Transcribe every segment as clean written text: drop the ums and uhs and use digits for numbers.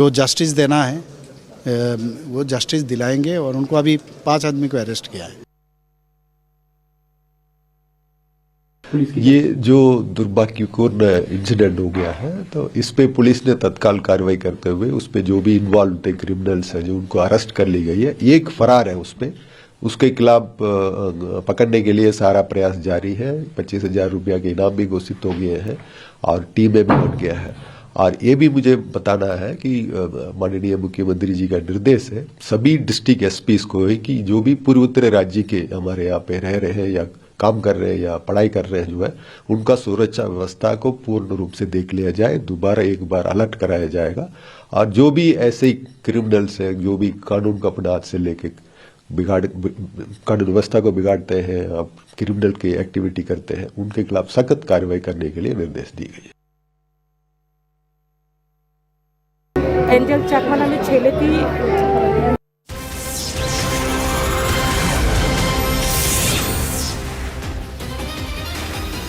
जो जस्टिस देना है वो जस्टिस दिलाएंगे और उनको अभी 5 आदमी को अरेस्ट किया है। ये जो दुर्भाग्यपूर्ण इंसिडेंट हो गया है तो इस पे पुलिस ने तत्काल कार्रवाई करते हुए उस पे जो भी इन्वॉल्व थे क्रिमिनल्स है जो उनको अरेस्ट कर ली गई है। एक फरार है उसके खिलाफ पकड़ने के लिए सारा प्रयास जारी है। 25,000 रुपया के इनाम भी घोषित हो गए हैं और टीमें भी बन गया है। और ये भी मुझे बताना है कि माननीय मुख्यमंत्री जी का निर्देश है सभी डिस्ट्रिक्ट एसपीज को है कि जो भी पूर्वोत्तर राज्य के हमारे यहाँ पे रह रहे हैं या काम कर रहे हैं या पढ़ाई कर रहे हैं जो है उनका सुरक्षा व्यवस्था को पूर्ण रूप से देख लिया जाए। दोबारा एक बार अलर्ट कराया जाएगा और जो भी ऐसे क्रिमिनल्स हैं जो भी कानून को अपने हाथ से लेके कानून व्यवस्था को बिगाड़ते हैं क्रिमिनल की एक्टिविटी करते हैं उनके खिलाफ सख्त कार्रवाई करने के लिए निर्देश दी गई है। एंजल चकमा नामे ছেলেটি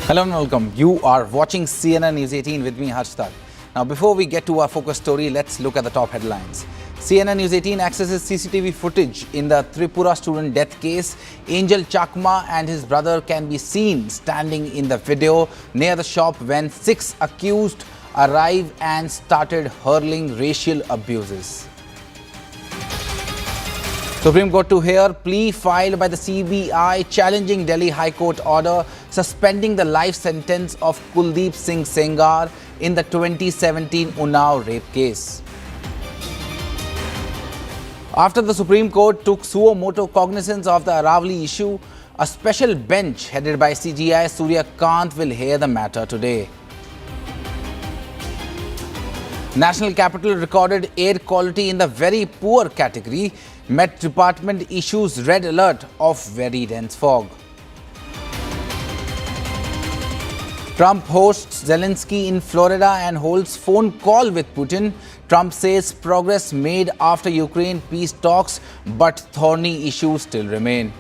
Hello and welcome. You are watching CNN News 18 with me, Harshad. Now, before we get to our focus story, let's look at the top headlines. CNN News 18 accesses CCTV footage in the Tripura student death case. Angel Chakma and his brother can be seen standing in the video near the shop when 6 accused arrived and started hurling racial abuses. Supreme Court to hear plea filed by the CBI challenging Delhi High Court order suspending the life sentence of Kuldeep Singh Sengar in the 2017 Unnao rape case. After the Supreme Court took suo motu cognizance of the Aravalli issue, a special bench headed by CGI Surya Kant will hear the matter today. National capital recorded air quality in the very poor category. Met Department issues red alert of very dense fog. Trump hosts Zelenskyy in Florida and holds phone call with Putin. Trump says progress made after Ukraine peace talks, but thorny issues still remain.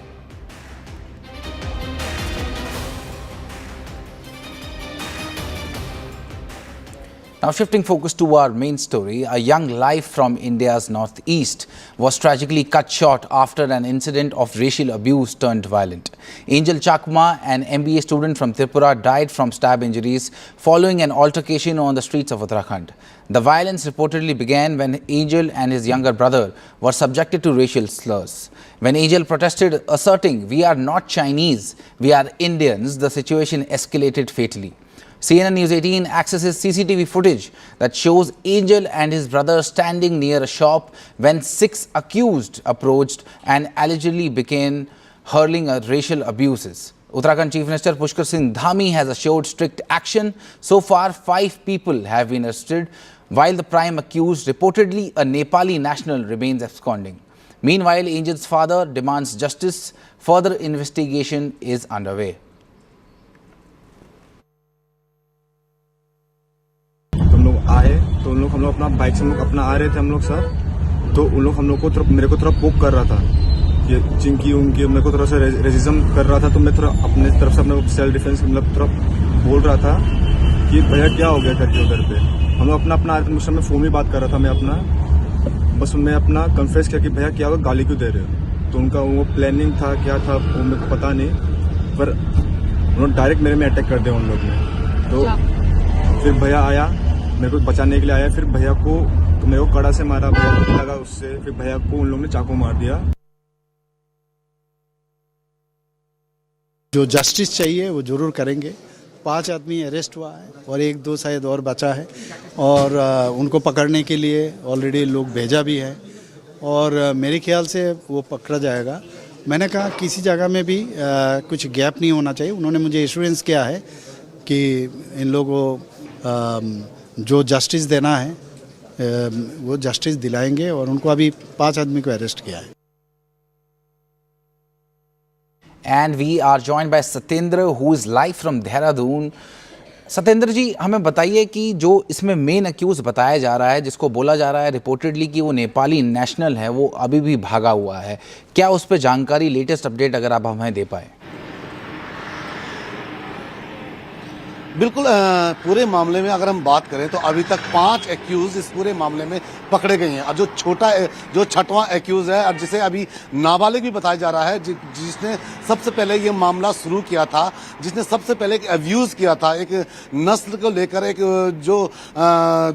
Now shifting focus to our main story, a young life from India's northeast was tragically cut short after an incident of racial abuse turned violent. Angel Chakma, an MBA student from Tripura, died from stab injuries following an altercation on the streets of Uttarakhand. The violence reportedly began when Angel and his younger brother were subjected to racial slurs. When Angel protested, asserting, "We are not Chinese, we are Indians," the situation escalated fatally. CNN News 18 accesses CCTV footage that shows Angel and his brother standing near a shop when 6 accused approached and allegedly began hurling racial abuses. Uttarakhand Chief Minister Pushkar Singh Dhami has assured strict action. So far, 5 people have been arrested, while the prime accused, reportedly a Nepali national, remains absconding. Meanwhile, Angel's father demands justice. Further investigation is underway. आए तो उन लोग हम लोग अपना bike से हम लोग अपना आ रहे थे हम लोग सर, तो उन लोग हम लोग को मेरे को थोड़ा पोक कर रहा था कि चिंकी उनकी मेरे को थोड़ा सा रेसिज्म कर रहा था, तो मैं थोड़ा अपने तरफ से अपने सेल्फ डिफेंस मतलब थोड़ा बोल रहा था कि भैया क्या हो गया करके उधर पे। हम लोग अपना उस समय फोन में बात कर रहा था, मैं अपना बस मैं अपना कन्फेस किया कि भैया क्या हुआ, गाली क्यों दे रहे हो। तो उनका वो प्लानिंग था क्या था वो मेरे को पता नहीं, पर उन्होंने डायरेक्ट मेरे में अटैक कर दिया उन लोग ने। तो फिर भैया आया मेरे को बचाने के लिए आया, फिर भैया को तो मेरे को कड़ा से मारा, भैया को लगा उससे, फिर भैया को उन लोगों ने चाकू मार दिया। जो जस्टिस चाहिए वो जरूर करेंगे। 5 आदमी अरेस्ट हुआ है और 1-2 शायद और बचा है और उनको पकड़ने के लिए ऑलरेडी लोग भेजा भी है और मेरे ख्याल से वो पकड़ा जाएगा। मैंने कहा किसी जगह में भी कुछ गैप नहीं होना चाहिए। उन्होंने मुझे एश्योरेंस किया है कि इन लोगों को जो जस्टिस देना है वो जस्टिस दिलाएंगे और उनको अभी 5 आदमी को अरेस्ट किया है। And we are joined by Satyendra, who is live from Dehradun. Satyendra जी, हमें बताइए कि जो इसमें मेन अक्यूज बताया जा रहा है, जिसको बोला जा रहा है रिपोर्टेडली कि वो नेपाली नेशनल है, वो अभी भी भागा हुआ है, क्या उस पर जानकारी, लेटेस्ट अपडेट अगर आप हमें दे पाए। बिल्कुल पूरे मामले में अगर हम बात करें तो अभी तक 5 एक्यूज इस पूरे मामले में पकड़े गए हैं और जो छठवां एक्यूज है और जिसे अभी नाबालिग भी बताया जा रहा है जिसने सबसे पहले ये मामला शुरू किया था, जिसने सबसे पहले एक अब्यूज किया था एक नस्ल को लेकर। एक जो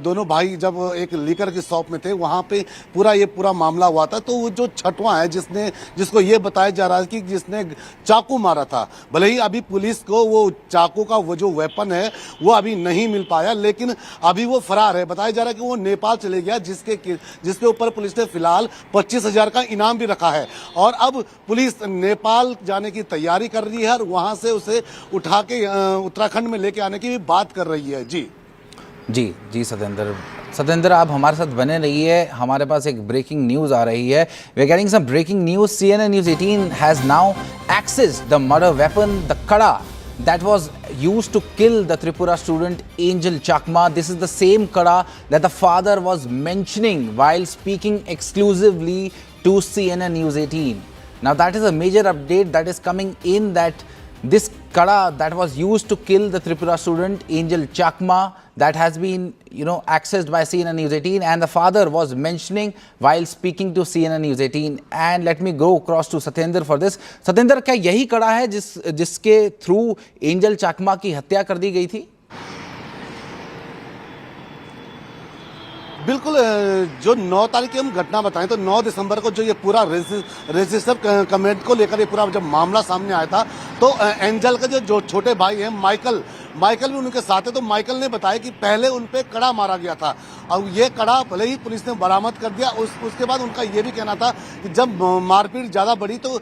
दोनों भाई जब एक लीकर की शॉप में थे वहां पे पूरा मामला हुआ था। तो वो जो छठवां है जिसको ये बताया जा रहा है कि जिसने चाकू मारा था। भले ही अभी पुलिस को वो चाकू का वो जो वेपन है वो अभी नहीं मिल पाया, लेकिन अभी वो फरार है। बताया जा रहा है कि वो नेपाल चले गया, जिसके ऊपर पुलिस ने फिलहाल 25,000 का इनाम भी रखा है। और अब पुलिस नेपाल जाने की तैयारी कर रही है और वहां से उसे उठा के उत्तराखंड में लेके आने की भी बात कर रही है। जी सतेंद्र, आप हमारे साथ बने रहिए। हमारे पास एक ब्रेकिंग न्यूज आ रही है। We are getting some breaking news. CNN News 18 has now accessed the murder weapon, the kada that was used to kill the Tripura student Angel Chakma. This is the same kada that the father was mentioning while speaking exclusively to CNN News 18. Now that is a major update that is coming in, that this kada that was used to kill the Tripura student Angel Chakma, that has been accessed by CNN News 18, and the father was mentioning while speaking to CNN News 18. And let me go across to Satyendra for this. Satyendra, क्या यही कड़ा है जिसके through angel चाकमा की हत्या कर दी गई थी? बिल्कुल, जो 9 तारीख की हम घटना बताएं तो 9 दिसंबर को जो ये पूरा रजिस्टर कमेंट को लेकर ये पूरा जब मामला सामने आया था तो एंजल के जो छोटे भाई हैं माइकल भी उनके साथ है। तो माइकल ने बताया कि पहले उन पे कड़ा मारा गया था और ये कड़ा भले ही पुलिस ने बरामद कर दिया। उसके बाद उनका ये भी कहना था कि जब मारपीट ज़्यादा बढ़ी तो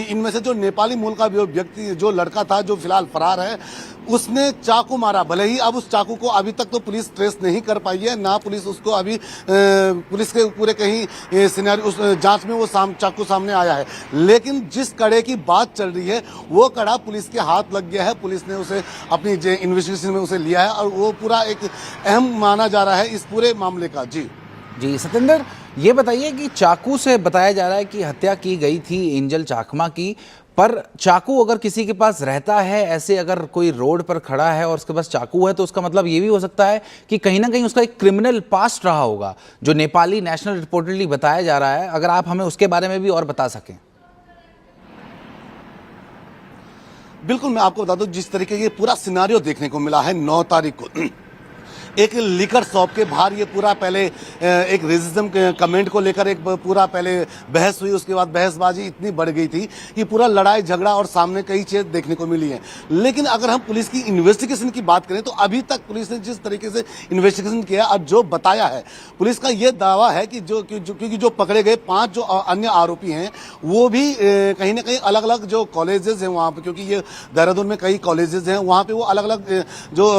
इनमें से जो नेपाली मूल का व्यक्ति जो लड़का था जो फिलहाल फरार है उसने चाकू मारा। भले ही अब उस चाकू को अभी तक तो पुलिस ट्रेस नहीं कर पाई है, ना पुलिस उसको अभी पुलिस के पूरे कहीं सिनेरियो उस जांच में वो चाकू सामने आया है। लेकिन जिस कड़े की बात चल रही है वो कड़ा पुलिस के हाथ लग गया है। पुलिस ने उसे अपनी इन्वेस्टिगेशन में उसे लिया है और वो पूरा एक अहम माना जा रहा है इस पूरे मामले का। जी सतेंद्र, ये बताइए कि चाकू से बताया जा रहा है कि हत्या की गई थी एंजल चाकमा की, पर चाकू अगर किसी के पास रहता है, ऐसे अगर कोई रोड पर खड़ा है और उसके पास चाकू है, तो उसका मतलब ये भी हो सकता है कि कहीं ना कहीं उसका एक क्रिमिनल पास्ट रहा होगा, जो नेपाली नेशनल रिपोर्टली बताया जा रहा है। अगर आप हमें उसके बारे में भी और बता सकें। बिल्कुल, मैं आपको बता दूं जिस तरीके ये पूरा सिनारियो देखने को मिला है 9 तारीख को एक लिकर शॉप के बाहर ये पूरा पहले एक रेसिज्म कमेंट को लेकर एक पूरा पहले बहस हुई। उसके बाद बहसबाजी इतनी बढ़ गई थी कि पूरा लड़ाई झगड़ा और सामने कई चीज़ देखने को मिली हैं। लेकिन अगर हम पुलिस की इन्वेस्टिगेशन की बात करें तो अभी तक पुलिस ने जिस तरीके से इन्वेस्टिगेशन किया और जो बताया है, पुलिस का ये दावा है कि क्योंकि जो पकड़े गए 5 जो अन्य आरोपी हैं वो भी कहीं ना कहीं अलग अलग जो कॉलेजेस हैं वहाँ पर, क्योंकि ये देहरादून में कई कॉलेजेस हैं, वहाँ पे वो अलग अलग जो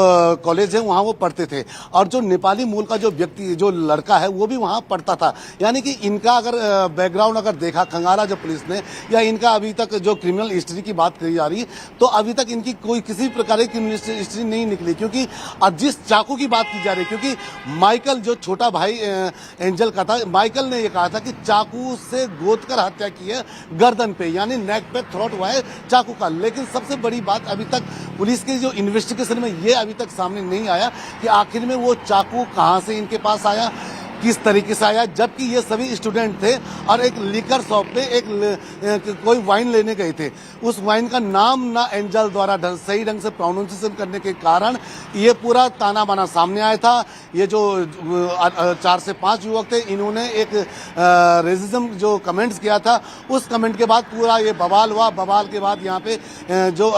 कॉलेज हैं वहाँ वो पढ़ते थे। और जो नेपाली मूल का जो व्यक्ति जो लड़का है वो भी वहाँ पढ़ता था। यानी कि इनका अगर बैकग्राउंड अगर देखा खंगारा जो पुलिस ने, या इनका अभी तक जो क्रिमिनल हिस्ट्री की बात करी जा रही तो अभी तक इनकी कोई किसी प्रकार की क्रिमिनल हिस्ट्री नहीं निकली। क्योंकि अब जिस चाकू की बात की जा रही, क्योंकि माइकल जो छोटा भाई एंजल का था, माइकल ने ये कहा था कि चाकू से गोद कर हत्या की है गर्दन पे, यानी नेक पे थ्रोट हुआ है चाकू का। लेकिन सबसे बड़ी बात अभी तक पुलिस के जो इन्वेस्टिगेशन में ये अभी तक सामने नहीं आया कि आखिर में वो चाकू कहां से इनके पास आया, किस तरीके से आया, जबकि ये सभी स्टूडेंट थे और एक लिकर शॉप पे एक कोई वाइन लेने गए थे। उस वाइन का नाम ना एंजल द्वारा सही ढंग से प्रोनाउंसिएशन करने के कारण ये पूरा ताना बाना सामने आया था। ये जो 4 से 5 युवक थे, इन्होंने एक रेसिज्म जो कमेंट्स किया था, उस कमेंट के बाद पूरा ये बवाल हुआ। बवाल के बाद यहाँ पे जो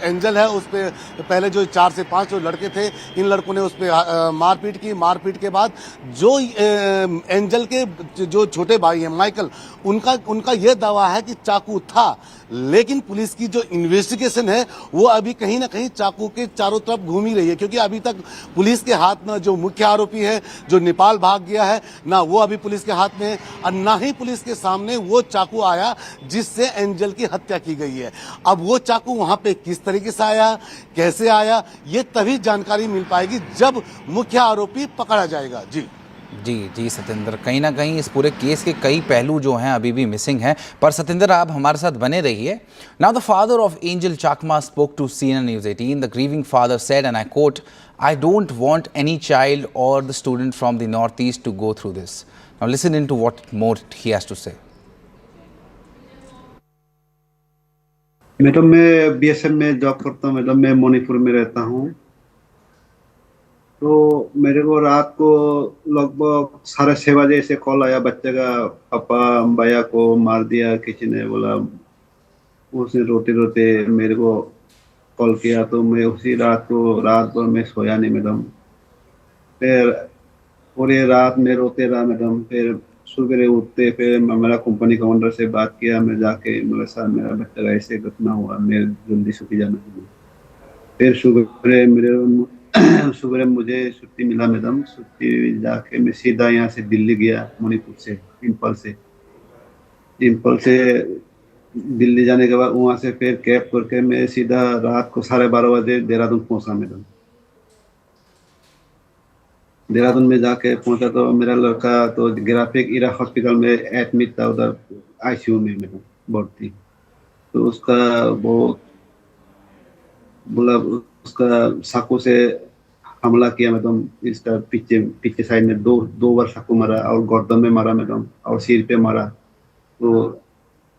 एंजल है उस पर पहले जो 4 से 5 जो लड़के थे, इन लड़कों ने उस पर मारपीट की। मारपीट के बाद जो एंजल के जो छोटे भाई हैं माइकल, उनका यह दावा है कि चाकू था। लेकिन पुलिस की जो इन्वेस्टिगेशन है वो अभी कहीं ना कहीं चाकू के चारों तरफ घूम ही रही है, क्योंकि अभी तक पुलिस के हाथ में जो मुख्य आरोपी है जो नेपाल भाग गया है, ना वो अभी पुलिस के हाथ में है और ना ही पुलिस के सामने वो चाकू आया जिससे एंजल की हत्या की गई है। अब वो चाकू वहां पे किस तरीके से आया, कैसे आया, ये तभी जानकारी मिल पाएगी जब मुख्य आरोपी पकड़ा जाएगा। जी जी सत्येंद्र, कहीं ना कहीं इस पूरे केस के कई पहलू जो हैं अभी भी मिसिंग हैं, पर सत्येंद्र आप हमारे साथ बने रहिए। Now the father of Angel Chakma spoke to CNN News 18. The grieving father said, and I quote, "I don't want any child or the student from the northeast to go through this." Now listen into what more he has to say. Madam मैं BSF में job करता हूँ madam, मैं मणिपुर में रहता हूँ। तो मेरे को रात को लगभग 6:30 बजे से कॉल आया बच्चे का, पापा भैया को मार दिया किसी ने, बोला। उसने रोते रोते मेरे को कॉल किया, तो मैं उसी रात भर मैं सोया नहीं मैडम। फिर पूरी रात में रोते रहा मैडम। फिर सुबह उठते, फिर मेरा कंपनी का ओनर से बात किया, मैं जाके मेरे साथ मेरा बच्चा का ऐसे घटना हुआ, मैं जल्दी छुट्टी जाना है। फिर सुबह मुझे छुट्टी मिला मैडम। छुट्टी जाके मैं सीधा यहाँ से दिल्ली गया, मणिपुर से, इम्फल से दिल्ली जाने के बाद वहाँ से फिर कैब करके मैं सीधा रात को 12:30 बजे देहरादून पहुँचा मैडम। देहरादून में जाके पहुंचा तो मेरा लड़का तो ग्राफिक इरा हॉस्पिटल में एडमिट था, उधर ICU में मैडम भर्ती। तो उसका बहुत बोला, उसका चाकू से हमला किया मैडम। इसका पीछे साइड में दो बार चाकू मारा, और गर्दन में मारा मैडम, और सिर पे मारा। तो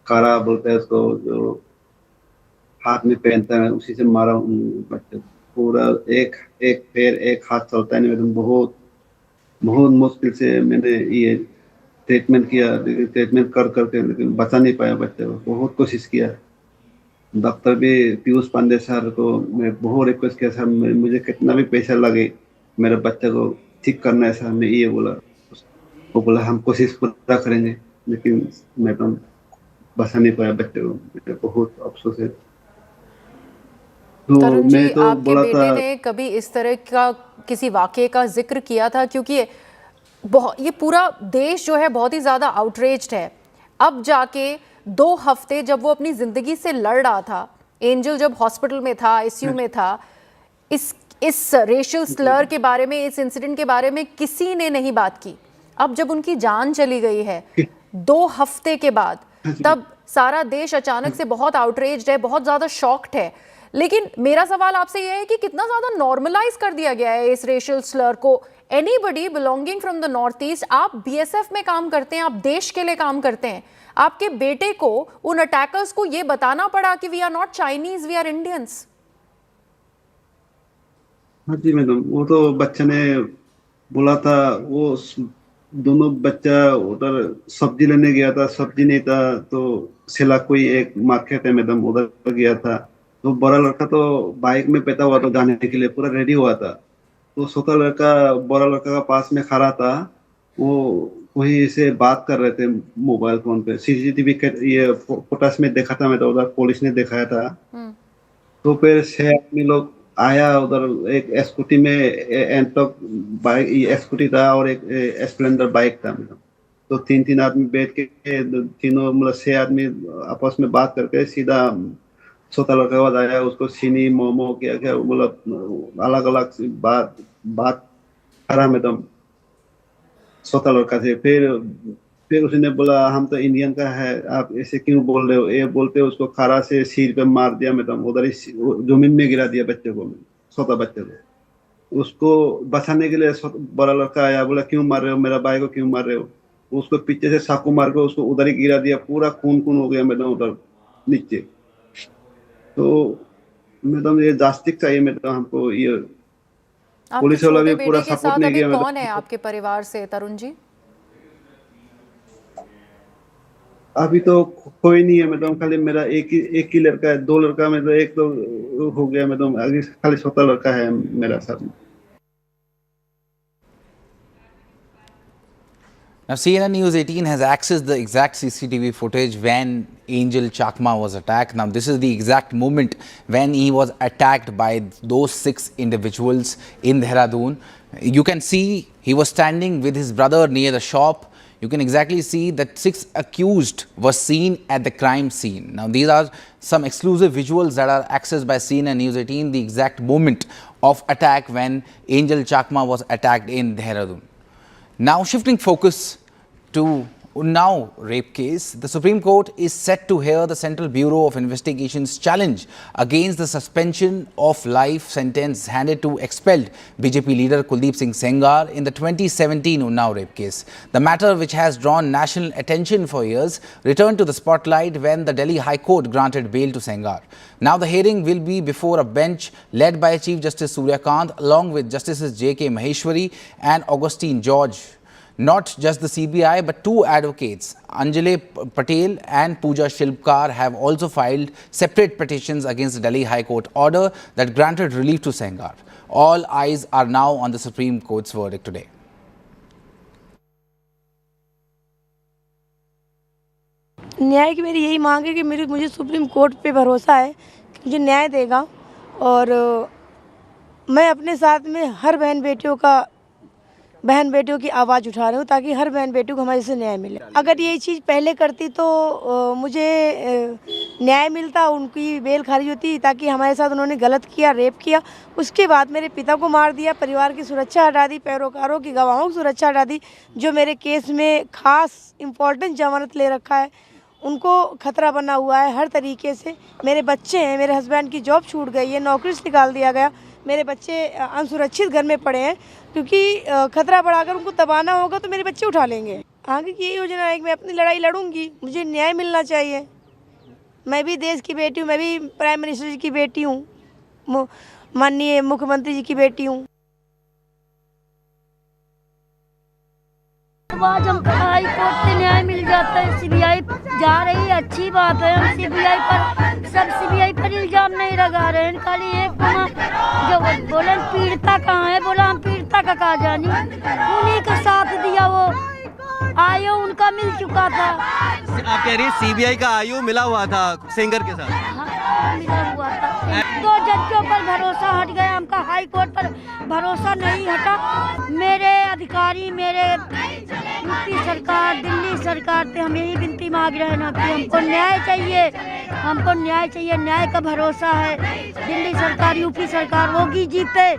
कारा बोलता है उसको, जो हाथ में पहनता है, उसी से मारा बच्चे। पूरा एक पैर एक हाथ चलता है नहीं मैडम। बहुत मुश्किल से मैंने ये ट्रीटमेंट किया, ट्रीटमेंट कर करके, लेकिन बचा नहीं पाया बच्चे को। बहुत कोशिश किया। डॉक्टर भी पीयूष पांडे सर को मैं बहुत रिक्वेस्ट किया, सर मुझे कितना भी पैसा लगे मेरे बच्चे को ठीक करना है सर, मैं ये बोला। वो बोला हम कोशिश पूरा करेंगे, लेकिन मैडम बचा नहीं पाया बच्चे को। मुझे बहुत अफसोस है। तो तरुण जी, मैं तो आपके बोला बेटे था, ने कभी इस तरह का किसी वाकये का जिक्र किया था? क्योंकि ये पूरा देश जो है बहुत ही ज्यादा आउटरेज्ड है। अब जाके 2 हफ्ते जब वो अपनी जिंदगी से लड़ रहा था, एंजल जब हॉस्पिटल में था, ICU में था, इस रेशियल स्लर के बारे में, इस इंसिडेंट के बारे में किसी ने नहीं बात की। अब जब उनकी जान चली गई है 2 हफ्ते के बाद, तब सारा देश अचानक से बहुत आउटरेज्ड है, बहुत ज्यादा शॉक्ड है। लेकिन मेरा सवाल आपसे यह है कि कितना ज्यादा नॉर्मलाइज कर दिया गया है इस रेशियल स्लर को। Anybody belonging from the north east, आप BSF में काम करते हैं, आप देश के लिए काम करते हैं, आपके बेटे को, उन अटैकर्स को यह बताना पड़ा कि we are not Chinese, we are Indians. हाँ जी मैडम, वो तो बच्चे ने बोला था। वो दोनों बच्चा उधर सब्जी लेने गया था, सब्जी नहीं था तो सिला कोई एक मार्केट है मैडम, उधर गया था। तो बड़ा लड़का तो बाइक में बैठा हुआ था, जाने के लिए पूरा रेडी हुआ था। तो छोटा लड़का बड़ा लड़का का पास में खड़ा था, वो वही से बात कर रहे थे मोबाइल फोन पे। CCTV ये फुटेज में देखा था मैं, तो उधर पुलिस ने दिखाया था। तो फिर 6 आदमी लोग आया उधर, एक स्कूटी में एंटॉक बाइक स्कूटी था, और एक स्प्लेंडर बाइक था मैडम। तो 3 आदमी बैठ के, तीनों मतलब 6 आदमी आपस में बात करके सीधा छोटा लड़का बाद आया, उसको चीनी मोमो क्या मतलब अलग अलग बात करा मैडम छोटा लड़का से। फिर उसने बोला हम तो इंडियन का है, आप ऐसे क्यों बोल रहे हो? ये बोलते उसको खारा से सिर पे मार दिया मैडम, उधर ही जमीन में गिरा दिया बच्चे को, छोटा बच्चे को। उसको बचाने के लिए बड़ा लड़का आया, बोला क्यों मार रहे हो मेरा भाई को, क्यों मार रहे हो? उसको पीछे से चाकू मार के उसको उधर ही गिरा दिया, पूरा खून हो गया मैडम उधर नीचे। तो मैडम ये जास्टिस चाहिए मैडम हमको। ये पुलिस वाला भी पूरा सपोर्ट नहीं किया। कौन है आपके परिवार से तरुण जी? अभी तो कोई नहीं है मैडम, खाली मेरा एक ही लड़का है। 2 लड़का में तो एक तो हो गया मैडम, अभी खाली छोटा लड़का है मेरा साथ। Now, CNN News 18 has accessed the exact CCTV footage when Angel Chakma was attacked. Now, this is the exact moment when he was attacked by those 6 individuals in Dehradun. You can see he was standing with his brother near the shop. You can exactly see that 6 accused were seen at the crime scene. Now, these are some exclusive visuals that are accessed by CNN News 18, the exact moment of attack when Angel Chakma was attacked in Dehradun. Now shifting focus to Unnao rape case, the Supreme Court is set to hear the Central Bureau of Investigation's challenge against the suspension of life sentence handed to expelled BJP leader Kuldeep Singh Sengar in the 2017 Unnao rape case. The matter, which has drawn national attention for years, returned to the spotlight when the Delhi High Court granted bail to Sengar. Now the hearing will be before a bench led by Chief Justice Surya Kant along with Justices J.K. Maheshwari and Augustine George. Not just the CBI, but two advocates, Anjali Patel and Pooja Shilpkar, have also filed separate petitions against the Delhi High Court order that granted relief to Sengar. All eyes are now on the Supreme Court's verdict today. न्याय की मेरी यही मांग है कि मुझे supreme court पे भरोसा है कि मुझे न्याय देगा और मैं अपने साथ में हर बहन बेटियों की आवाज़ उठा रही हूँ ताकि हर बहन बेटियों को हमारे से न्याय मिले। अगर ये चीज़ पहले करती तो मुझे न्याय मिलता, उनकी बेल खारिज होती, ताकि हमारे साथ उन्होंने गलत किया, रेप किया, उसके बाद मेरे पिता को मार दिया, परिवार की सुरक्षा हटा दी, पैरोकारों की गवाहों की सुरक्षा हटा दी, जो मेरे केस में खास इम्पोर्टेंट जमानत ले रखा है, उनको खतरा बना हुआ है हर तरीके से। मेरे बच्चे हैं, मेरे हस्बैंड की जॉब छूट गई है, नौकरी से निकाल दिया गया, मेरे बच्चे असुरक्षित घर में पड़े हैं क्योंकि खतरा बढ़ाकर उनको दबाना होगा तो मेरे बच्चे उठा लेंगे। आगे की यही योजना है कि मैं अपनी लड़ाई लड़ूंगी, मुझे न्याय मिलना चाहिए। मैं भी देश की बेटी हूँ, मैं भी प्राइम मिनिस्टर जी की बेटी हूँ, माननीय मुख्यमंत्री जी की बेटी हूँ। आज हमको हाई कोर्ट से न्याय मिल जाता है, सीबीआई जा रही है, अच्छी बात है। हम सीबीआई पर इल्जाम नहीं लगा रहे हैं, खाली एक जो बोले पीड़िता कहाँ है, बोला हम पीड़िता का कहा जानी, उन्हीं का साथ दिया, वो आयु उनका मिल चुका था। आप कह रही है सीबीआई का आयु मिला हुआ था सेंगर के साथ? हाँ, मिला हुआ था। दो जजों पर भरोसा हट गया, हमका हाई कोर्ट पर भरोसा नहीं हटा। मेरे अधिकारी, मेरे यूपी सरकार, दिल्ली सरकार से हम यही विनती मांग रहे हैं ना कि हमको न्याय चाहिए, हमको न्याय चाहिए। न्याय का भरोसा है, दिल्ली सरकार, यूपी सरकार, योगी जीते,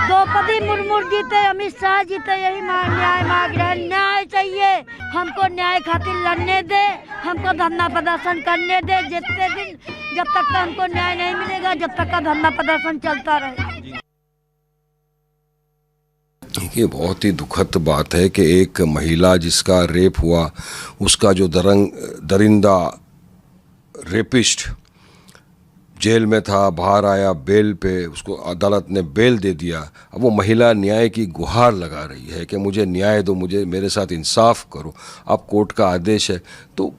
द्रौपदी मुर्मू जीते, अमित शाह जीते, यही न्याय मांग रहे हैं। न्याय चाहिए हमको, न्याय खातिर लड़ने दे, हमको धरना प्रदर्शन करने दे, जितने दिन जब तक का हमको न्याय नहीं मिलेगा, जब तक का धरना प्रदर्शन चलता रहे। ये बहुत ही दुखद बात है कि एक महिला जिसका रेप हुआ, उसका जो दरिंदा रेपिस्ट जेल में था, बाहर आया बेल पे, उसको अदालत ने बेल दे दिया। अब वो महिला न्याय की गुहार लगा रही है कि मुझे न्याय दो, मुझे मेरे साथ इंसाफ करो। अब कोर्ट का आदेश है तो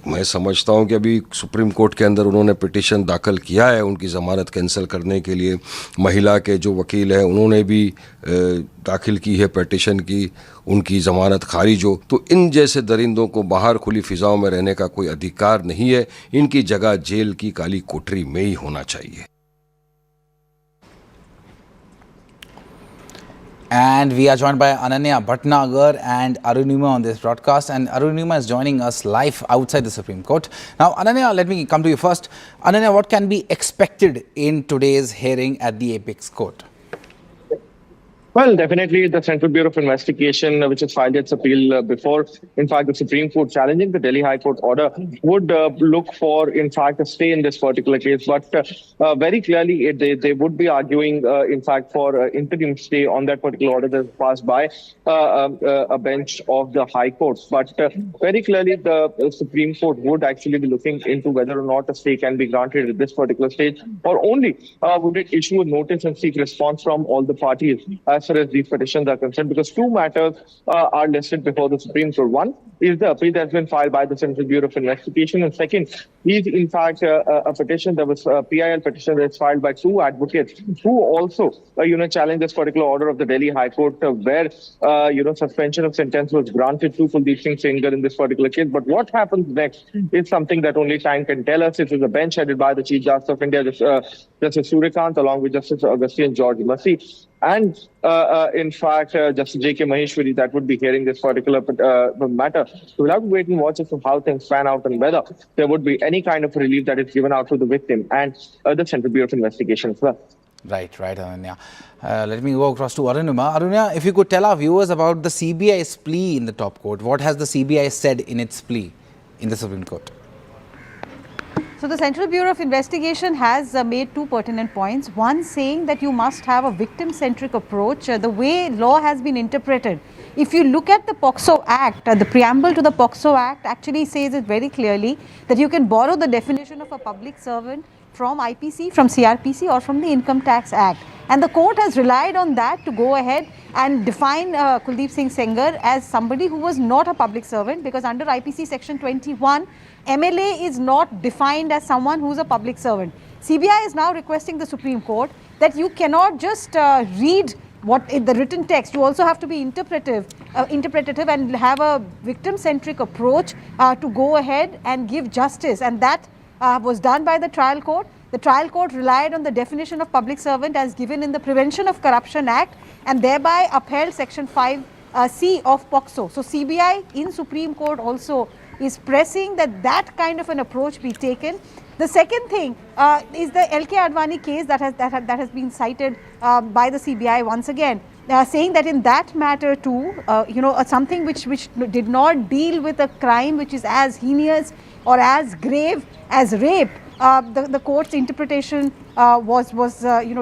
मैं समझता हूं कि अभी सुप्रीम कोर्ट के अंदर उन्होंने पिटीशन दाखिल किया है उनकी ज़मानत कैंसिल करने के लिए। महिला के जो वकील हैं उन्होंने भी दाखिल की है पिटीशन की उनकी ज़मानत खारिज हो। तो इन जैसे दरिंदों को बाहर खुली फिजाओं में रहने का कोई अधिकार नहीं है, इनकी जगह जेल की काली कोठरी में ही होना चाहिए। And we are joined by Ananya Bhatnagar and Arunima on this broadcast, and Arunima is joining us live outside the Supreme Court. Now Ananya, let me come to you first. Ananya, what can be expected in today's hearing at the Apex Court? Well, definitely the Central Bureau of Investigation, which has filed its appeal before, in fact, the Supreme Court challenging the Delhi High Court order, would look for, in fact, a stay in this particular case. But very clearly, they would be arguing, in fact, for interim stay on that particular order that was passed by a bench of the High Court. But very clearly, the Supreme Court would actually be looking into whether or not a stay can be granted at this particular stage, or only would it issue a notice and seek response from all the parties as far as these petitions are concerned, because two matters are listed before the Supreme Court. One is the appeal that's been filed by the Central Bureau of Investigation, and second is, in fact, a petition that was a PIL petition that's filed by two advocates who also, challenged this particular order of the Delhi High Court, where, suspension of sentence was granted to Kuldeep Singh Sengar in this particular case. But what happens next is something that only time can tell us. It is a bench headed by the Chief Justice of India, Justice Surya Kant, along with Justice Augustine George Mercy, and in fact, Justice J.K. Maheshwari, that would be hearing this particular matter. So we'll have to wait and watch as to how things pan out and whether there would be any kind of relief that is given out to the victim and the Central Bureau of Investigation as well. Right, Ananya. Let me go across to Arunima. Arunima, if you could tell our viewers about the CBI's plea in the top court. What has the CBI said in its plea in the Supreme Court? So the Central Bureau of Investigation has made two pertinent points. One, saying that you must have a victim-centric approach. The way law has been interpreted, if you look at the POCSO Act, the preamble to the POCSO Act actually says it very clearly that you can borrow the definition of a public servant from IPC, from CRPC or from the Income Tax Act. And the court has relied on that to go ahead and define Kuldeep Singh Sengar as somebody who was not a public servant, because under IPC section 21, MLA is not defined as someone who is a public servant. CBI is now requesting the Supreme Court that you cannot just read what in the written text, you also have to be interpretative and have a victim-centric approach to go ahead and give justice. And that was done by the trial court. The trial court relied on the definition of public servant as given in the Prevention of Corruption Act and thereby upheld section 5C of POCSO. So CBI in Supreme Court also is pressing that kind of an approach be taken. The second thing is the LK Advani case that has been cited by the CBI once again, saying that in that matter too, something which did not deal with a crime which is as heinous or as grave as rape, the court's interpretation was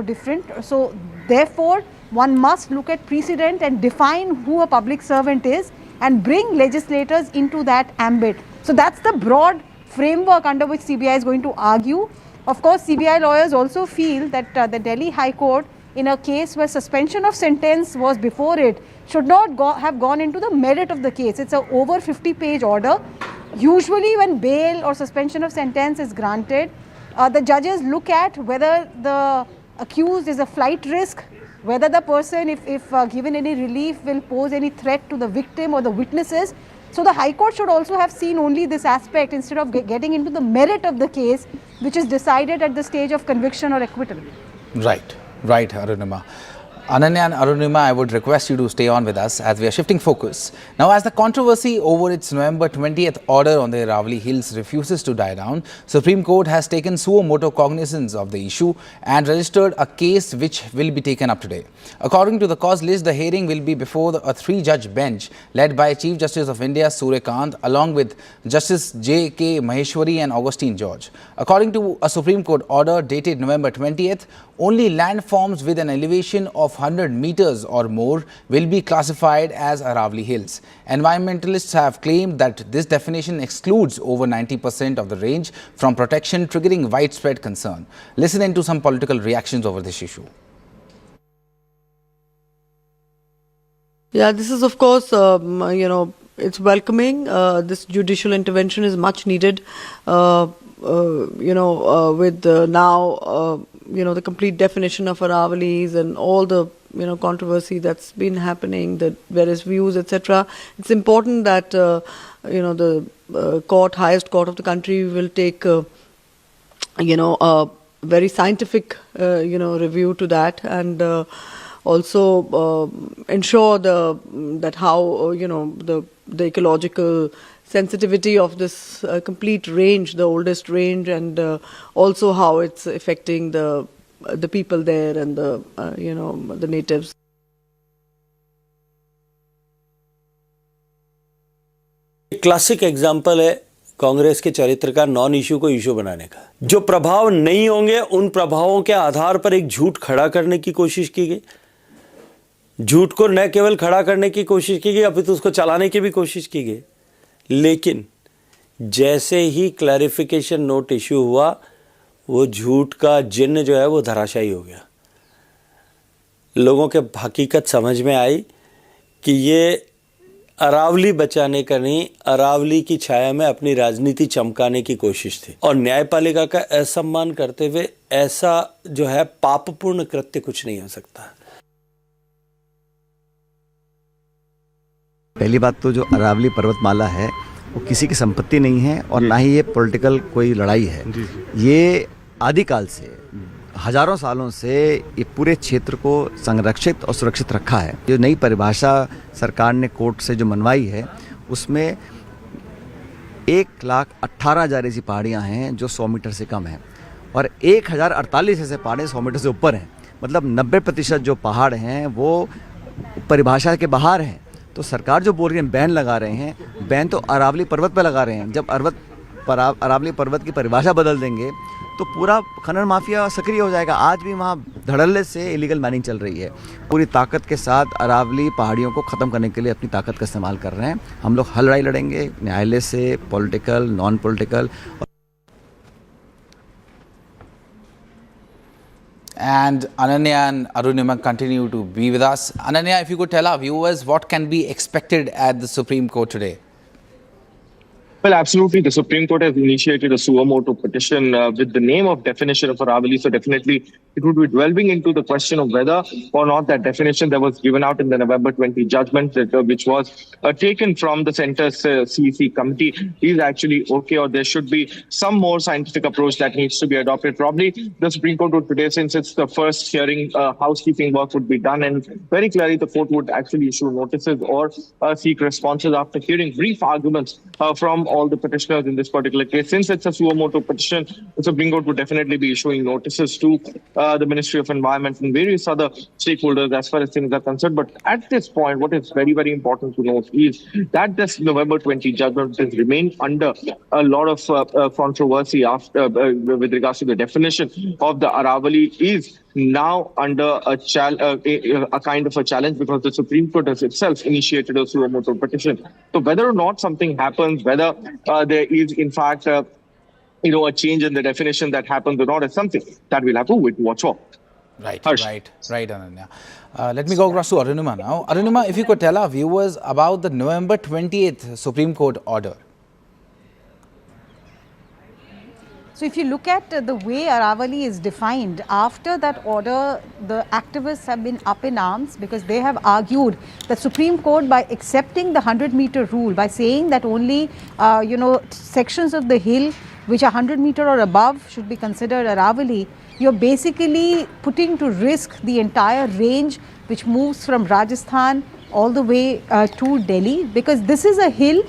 different. So therefore, one must look at precedent and define who a public servant is and bring legislators into that ambit. So that's the broad framework under which CBI is going to argue. Of course, CBI lawyers also feel that the Delhi High Court, in a case where suspension of sentence was before it, should not have gone into the merit of the case. It's an over 50-page order. Usually when bail or suspension of sentence is granted, the judges look at whether the accused is a flight risk, whether the person, if given any relief, will pose any threat to the victim or the witnesses. So the High Court should also have seen only this aspect instead of getting into the merit of the case, which is decided at the stage of conviction or acquittal. Right, Arunima. Ananya and Arunima, I would request you to stay on with us as we are shifting focus. Now, as the controversy over its November 20th order on the Aravalli Hills refuses to die down, Supreme Court has taken suo motu cognizance of the issue and registered a case which will be taken up today. According to the cause list, the hearing will be before a three-judge bench led by Chief Justice of India Surya Kant along with Justice J.K. Maheshwari and Augustine George. According to a Supreme Court order dated November 20th, only landforms with an elevation of 100 meters or more will be classified as Aravalli Hills. Environmentalists have claimed that this definition excludes over 90% of the range from protection, triggering widespread concern. Listen into some political reactions over this issue. Yeah, this is of course, it's welcoming. This judicial intervention is much needed, with now, the complete definition of Aravallis and all the, controversy that's been happening, the various views, etc. It's important that, the highest court of the country will take, a very scientific, review to that and also ensure that how, the ecological sensitivity of this complete range, the oldest range, and also how it's affecting the people there and the natives. Classic example है कांग्रेस के चरित्र का non issue को issue बनाने का। जो प्रभाव नहीं होंगे उन प्रभावों के आधार पर एक झूठ खड़ा करने की कोशिश की गई। झूठ को न केवल खड़ा करने की कोशिश की गई, अपितु उसको चलाने की भी कोशिश की गई। लेकिन जैसे ही क्लैरिफिकेशन नोट इशू हुआ, वो झूठ का जिन्न जो है वो धराशायी हो गया। लोगों के हकीकत समझ में आई कि ये अरावली बचाने का नहीं, अरावली की छाया में अपनी राजनीति चमकाने की कोशिश थी। और न्यायपालिका का असम्मान करते हुए ऐसा जो है पापपूर्ण कृत्य कुछ नहीं हो सकता। पहली बात तो जो अरावली पर्वतमाला है वो किसी की संपत्ति नहीं है और ना ही ये पॉलिटिकल कोई लड़ाई है। ये आदिकाल से हजारों सालों से ये पूरे क्षेत्र को संरक्षित और सुरक्षित रखा है। जो नई परिभाषा सरकार ने कोर्ट से जो मनवाई है उसमें 1,18,000 ऐसी पहाड़ियाँ हैं जो 100 मीटर से कम हैं और 1,048 ऐसे पहाड़े 100 मीटर से ऊपर हैं। मतलब 90% जो पहाड़ हैं वो परिभाषा के बाहर हैं। तो सरकार जो बोल रही है बैन लगा रहे हैं, बैन तो अरावली पर्वत पर लगा रहे हैं। जब अरावली पर्वत की परिभाषा बदल देंगे तो पूरा खनन माफिया सक्रिय हो जाएगा। आज भी वहाँ धड़ल्ले से इलीगल माइनिंग चल रही है। पूरी ताकत के साथ अरावली पहाड़ियों को ख़त्म करने के लिए अपनी ताकत का इस्तेमाल कर रहे हैं। हम लोग हल लड़ाई लड़ेंगे, न्यायालय से, political, non political. And Ananya and Arunima continue to be with us. Ananya, if you could tell our viewers what can be expected at the Supreme Court today. Well, absolutely. The Supreme Court has initiated a suo motu petition with the name of definition of Aravalli. So definitely it would be delving into the question of whether or not that definition that was given out in the November 20 judgment, which was taken from the Centre's CEC committee, is actually okay, or there should be some more scientific approach that needs to be adopted. Probably the Supreme Court would today, since it's the first hearing, housekeeping work would be done, and very clearly the court would actually issue notices or seek responses after hearing brief arguments from all the petitioners in this particular case. Since it's a suo motu petition, the Supreme Court would definitely be issuing notices to the Ministry of Environment and various other stakeholders as far as things are concerned. But at this point, what is very, very important to note is that this November 20 judgment has remained under a lot of controversy after with regards to the definition of the Aravalli is now under a kind of a challenge, because the Supreme Court has itself initiated a suo motu petition. So whether or not something happens, whether there is in fact a change in the definition that happens or not, is something that we'll have to watch for. Right, Ananya. Let me go across to Arunima now. Arunima, if you could tell our viewers about the November 28th Supreme Court order. So if you look at the way Aravalli is defined, after that order, the activists have been up in arms because they have argued that Supreme Court, by accepting the 100-meter rule, by saying that only, sections of the hill which are 100 meter or above should be considered Aravalli, you're basically putting to risk the entire range which moves from Rajasthan all the way to Delhi, because this is a hill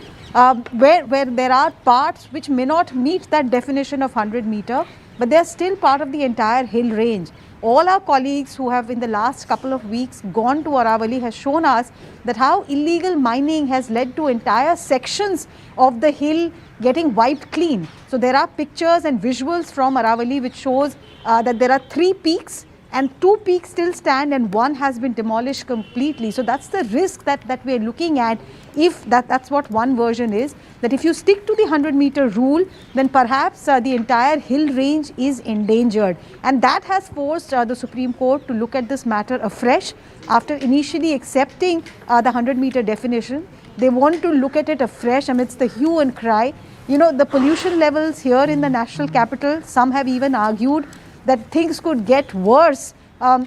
where there are parts which may not meet that definition of 100 meter, but they are still part of the entire hill range. All our colleagues who have in the last couple of weeks gone to Aravalli has shown us that how illegal mining has led to entire sections of the hill getting wiped clean. So there are pictures and visuals from Aravalli which shows that there are 3 peaks and 2 peaks still stand and 1 has been demolished completely. So that's the risk that we're looking at. If that's what one version is, that if you stick to the 100-meter rule, then perhaps the entire hill range is endangered. And that has forced the Supreme Court to look at this matter afresh. After initially accepting the 100-meter definition, they want to look at it afresh amidst the hue and cry. The pollution levels here in the national capital, some have even argued that things could get worse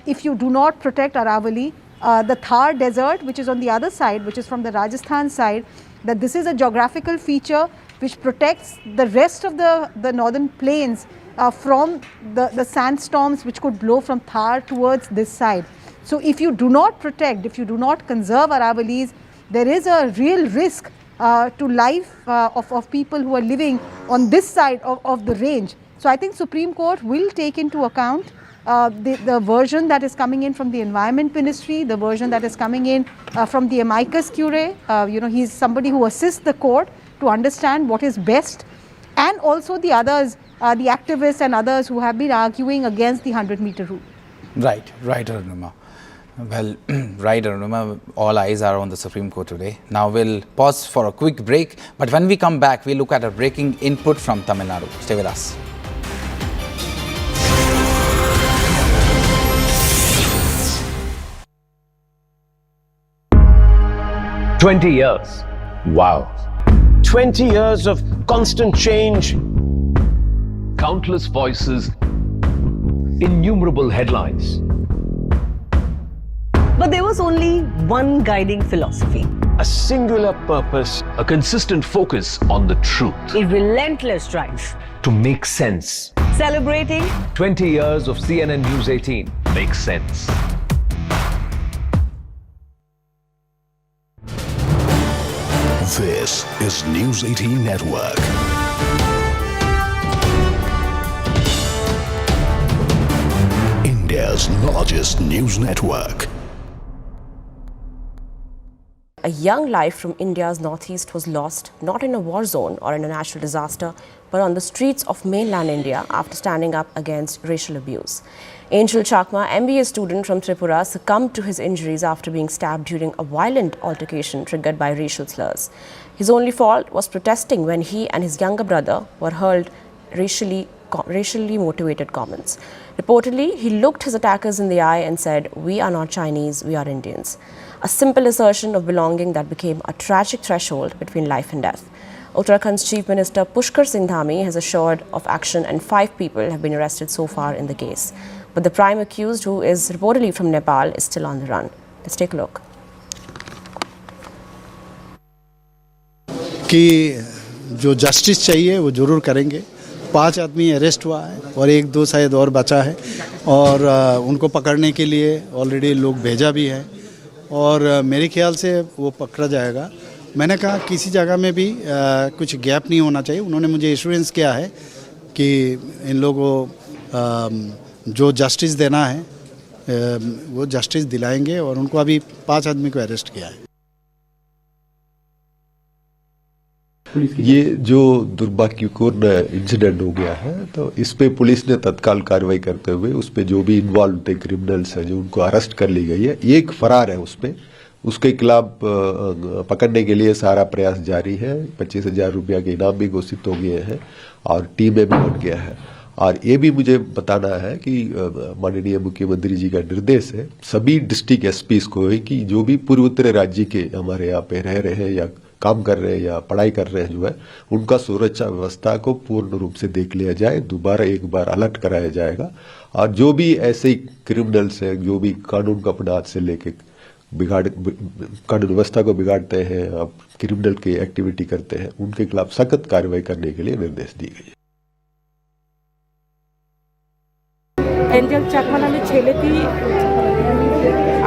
if you do not protect Aravalli. The Thar desert, which is on the other side, which is from the Rajasthan side, that this is a geographical feature which protects the rest of the northern plains from the sandstorms which could blow from Thar towards this side. So if you do not protect, if you do not conserve Aravallis, there is a real risk to life of people who are living on this side of the range. So I think Supreme Court will take into account the version that is coming in from the Environment Ministry, the version that is coming in from the amicus curiae. He's somebody who assists the court to understand what is best, and also the others, the activists and others who have been arguing against the 100-meter rule. Right, Arunima. Well, right, Arunima, all eyes are on the Supreme Court today. Now we'll pause for a quick break, but when we come back, we'll look at a breaking input from Tamil Nadu. Stay with us. "20 years. Wow. 20 years of constant change. Countless voices. Innumerable headlines. But there was only one guiding philosophy. A singular purpose. A consistent focus on the truth. A relentless drive. To make sense. Celebrating 20 years of CNN News 18 makes sense." This is News 18 Network. India. India's largest news network. A young life from India's northeast was lost not in a war zone or in a natural disaster, but on the streets of mainland India after standing up against racial abuse. Angel Chakma, MBA student from Tripura, succumbed to his injuries after being stabbed during a violent altercation triggered by racial slurs. His only fault was protesting when he and his younger brother were hurled racially motivated comments. Reportedly, he looked his attackers in the eye and said, "We are not Chinese, we are Indians." A simple assertion of belonging that became a tragic threshold between life and death. Uttarakhand's Chief Minister Pushkar Singh Dhami has assured of action and 5 people have been arrested so far in the case. But the prime accused, who is reportedly from Nepal, is still on the run. Let's take a look. कि जो justice चाहिए वो ज़रूर करेंगे। 5 आदमी arrest हुआ है और 1-2 शायद और बचा है और उनको पकड़ने के लिए ऑलरेडी लोग भेजा भी है और मेरे ख्याल से वो पकड़ा जाएगा। मैंने कहा किसी जगह में भी कुछ गैप नहीं होना चाहिए। उन्होंने मुझे एश्योरेंस किया है कि इन लोगों को जो जस्टिस देना है वो जस्टिस दिलाएंगे और उनको अभी 5 आदमी को अरेस्ट किया है। ये जो दुर्भाग्यपूर्ण इंसिडेंट हो गया है तो इस पे पुलिस ने तत्काल कार्रवाई करते हुए उस पे जो भी इन्वॉल्व थे क्रिमिनल्स हैं जो उनको अरेस्ट कर ली गई है। एक फरार है उसके खिलाफ पकड़ने के लिए सारा प्रयास जारी है। 25,000 रुपया के इनाम भी घोषित हो गए हैं और टीमें भी बन गया है। और ये भी मुझे बताना है कि माननीय मुख्यमंत्री जी का निर्देश है सभी डिस्ट्रिक्ट एसपीज को है कि जो भी पूर्वोत्तर राज्य के हमारे यहाँ पे रह रहे हैं या काम कर रहे हैं या पढ़ाई कर रहे हैं जो है उनका सुरक्षा व्यवस्था को पूर्ण रूप से देख लिया जाए। दोबारा एक बार अलर्ट कराया जाएगा और जो भी ऐसे क्रिमिनल्स हैं जो भी कानून को अपने हाथ से लेके कानून व्यवस्था को बिगाड़ते हैं अब क्रिमिनल की एक्टिविटी करते हैं उनके खिलाफ सख्त कार्रवाई करने के लिए निर्देश दिए गए। এঞ্জেল চাকমা নামে ছেলেটি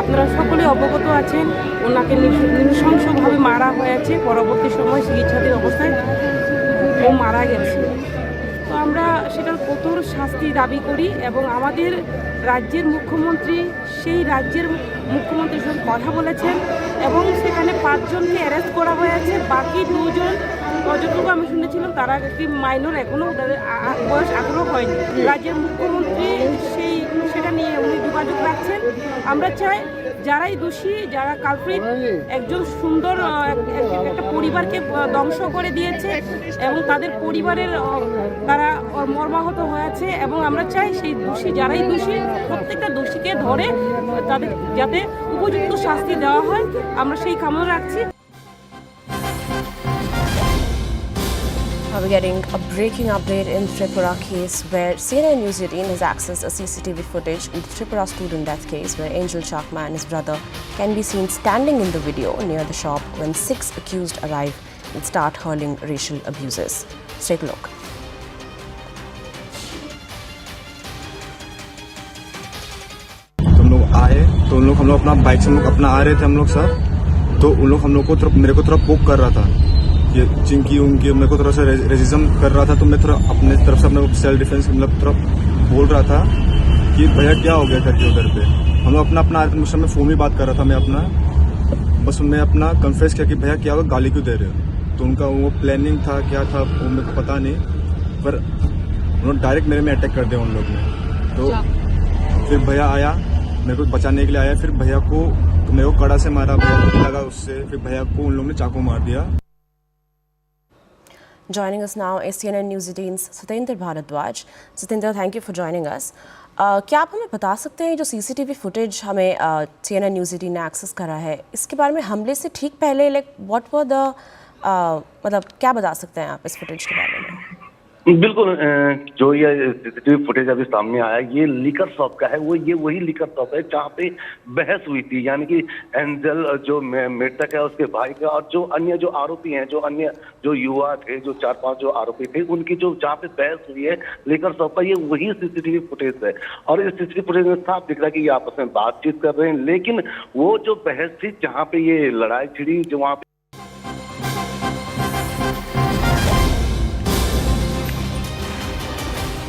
আপনারা সকলে অবগত আছেন ওনাকে নৃশংসভাবে মারা হয়েছে। পরবর্তী সময় চিকিৎসাধীন অবস্থায় ও মারা গেছে। তো আমরা সেটার কঠোর শাস্তি দাবি করি এবং আমাদের রাজ্যের মুখ্যমন্ত্রী সেই রাজ্যের মুখ্যমন্ত্রীর সঙ্গে কথা বলেছেন এবং সেখানে 5 জনকে অ্যারেস্ট করা হয়েছে। বাকি 2 জন যতটুকু আমি শুনেছিলাম তারা একটি মাইনর, এখনও তাদের বয়স 18 হয়নি। রাজ্যের মুখ্যমন্ত্রী সেটা নিয়ে উনি যোগাযোগ রাখছেন। আমরা চাই যারাই দোষী যারা কালপ্রিট একজন সুন্দর একটা পরিবারকে ধ্বংস করে দিয়েছে এবং তাদের পরিবারের তারা মর্মাহত হয়েছে এবং আমরা চাই সেই দোষী যারাই দোষী প্রত্যেকটা দোষীকে ধরে তাদের যাতে উপযুক্ত শাস্তি দেওয়া হয় আমরা সেই কামনা রাখছি। We're getting a breaking update in Tripura case where CNN News 18 has accessed a CCTV footage in the Tripura student death case where Angel Chakma and his brother can be seen standing in the video near the shop when 6 accused arrive and start hurling racial abuses. Let's take a look. हम लोग आए तो हम लोग अपना bike से हम लोग अपना आ रहे थे हम लोग सब तो उन लोग हम लोग को मेरे को थोड़ा पोक कर रहा था ये चिंकी उनकी मेरे को थोड़ा सा रेसिज्म कर रहा था तो मैं थोड़ा अपने तरफ से अपना सेल्फ डिफेंस मतलब थोड़ा बोल रहा था कि भैया क्या हो गया करके उधर पे हम लोग अपना उस समय फोन में बात कर रहा था मैं अपना बस मैं अपना कन्फेस किया कि भैया क्या हुआ गाली क्यों दे रहे हो। तो उनका वो प्लानिंग था क्या था वो मेरे को पता नहीं पर उन्होंने डायरेक्ट मेरे में अटैक कर दिया उन लोग ने। तो फिर भैया आया मेरे को बचाने के लिए आया फिर भैया को तो मेरे को कड़ा से मारा भैया को लगा उससे फिर भैया को उन लोगों ने चाकू मार दिया। Joining us now is CNN News 18's Satendra Bharadwaj. Satendra, thank you for joining us. क्या आप हमें बता सकते हैं जो CCTV फुटेज हमें CNN News 18 ने एक्सेस करा है इसके बारे में हमले से ठीक पहले व्हाट वर द मतलब क्या बता सकते हैं आप इस फुटेज के बारे में? बिल्कुल जो ये सीसीटीवी फुटेज अभी सामने आया ये लिकर शॉप का है ये वही लिकर शॉप है जहाँ पे बहस हुई थी यानी कि एंजल जो मृतक है उसके भाई का और जो अन्य जो आरोपी हैं जो अन्य जो युवा थे जो 4-5 जो आरोपी थे उनकी जो जहाँ पे बहस हुई है लिकर शॉप का ये वही सीसीटीवी फुटेज है और इस सीसीटीवी फुटेज में साफ दिख रहा है कि ये आपस में बातचीत कर रहे हैं लेकिन वो जो बहस थी जहाँ पे ये लड़ाई छिड़ी जो वहाँ पे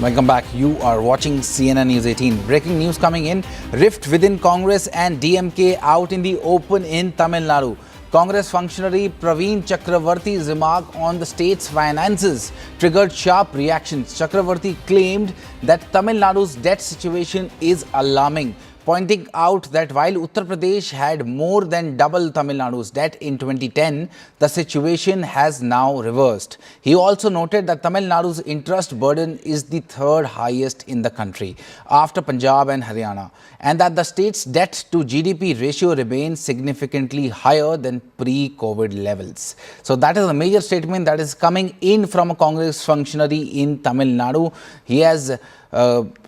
Welcome back. You are watching CNN News 18. Breaking news coming in. Rift within Congress and DMK out in the open in Tamil Nadu. Congress functionary Praveen Chakravarti's remark on the state's finances triggered sharp reactions. Chakravarti claimed that Tamil Nadu's debt situation is alarming, pointing out that while Uttar Pradesh had more than double Tamil Nadu's debt in 2010, the situation has now reversed. He also noted that Tamil Nadu's interest burden is the third highest in the country after Punjab and Haryana, and that the state's debt to GDP ratio remains significantly higher than pre-COVID levels. So that is a major statement that is coming in from a Congress functionary in Tamil Nadu. He has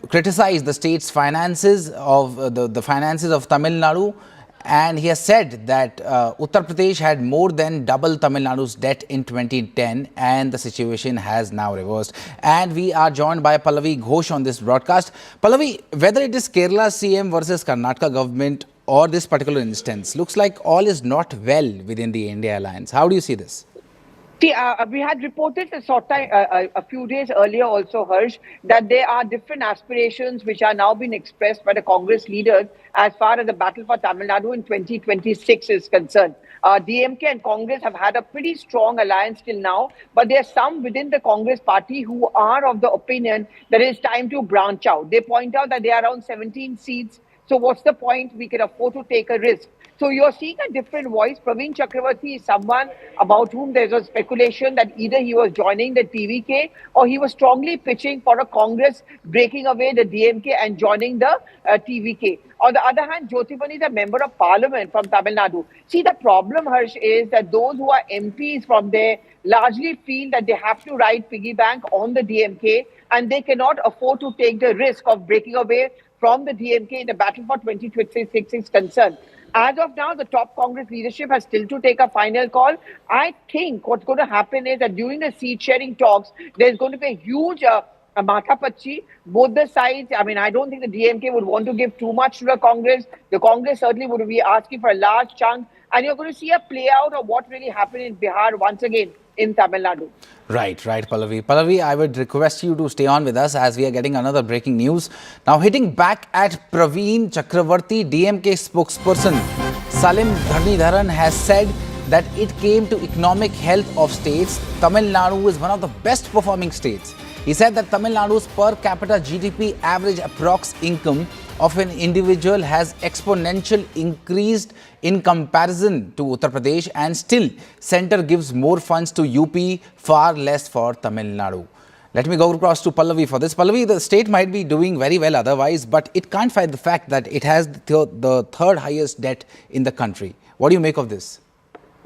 criticized the state's finances of the finances of Tamil Nadu, and he has said that Uttar Pradesh had more than double Tamil Nadu's debt in 2010 and the situation has now reversed. And we are joined by Pallavi Ghosh on this broadcast. Pallavi, whether it is Kerala CM versus Karnataka government or this particular instance, looks like all is not well within the India alliance. How do you see this? See, we had reported a few days earlier also, Harsh, that there are different aspirations which are now being expressed by the Congress leaders as far as the battle for Tamil Nadu in 2026 is concerned. DMK and Congress have had a pretty strong alliance till now, but there are some within the Congress party who are of the opinion that it is time to branch out. They point out that there are around 17 seats. So what's the point? We can afford to take a risk. So you're seeing a different voice. Praveen Chakravarti is someone about whom there's a speculation that either he was joining the TVK or he was strongly pitching for a Congress breaking away the DMK and joining the TVK. On the other hand, Jyothimani is a member of parliament from Tamil Nadu. See, the problem, Harsh, is that those who are MPs from there largely feel that they have to ride piggy bank on the DMK and they cannot afford to take the risk of breaking away from the DMK in the battle for 2026 is concerned. As of now, the top Congress leadership has still to take a final call. I think what's going to happen is that during the seat sharing talks, there's going to be a huge matapachi. Both the sides, I mean, I don't think the DMK would want to give too much to the Congress. The Congress certainly would be asking for a large chunk. And you're going to see a play out of what really happened in Bihar once again in Tamil Nadu. Right, Pallavi. Pallavi, I would request you to stay on with us as we are getting another breaking news. Now, hitting back at Praveen Chakravarti, DMK spokesperson Salim Dhanidharan has said that it came to economic health of states. Tamil Nadu is one of the best performing states. He said that Tamil Nadu's per capita GDP average approx income of an individual has exponential increased in comparison to Uttar Pradesh, and still centre gives more funds to UP, far less for Tamil Nadu. Let me go across to Pallavi for this. Pallavi, the state might be doing very well otherwise, but it can't fight the fact that it has the third highest debt in the country. What do you make of this?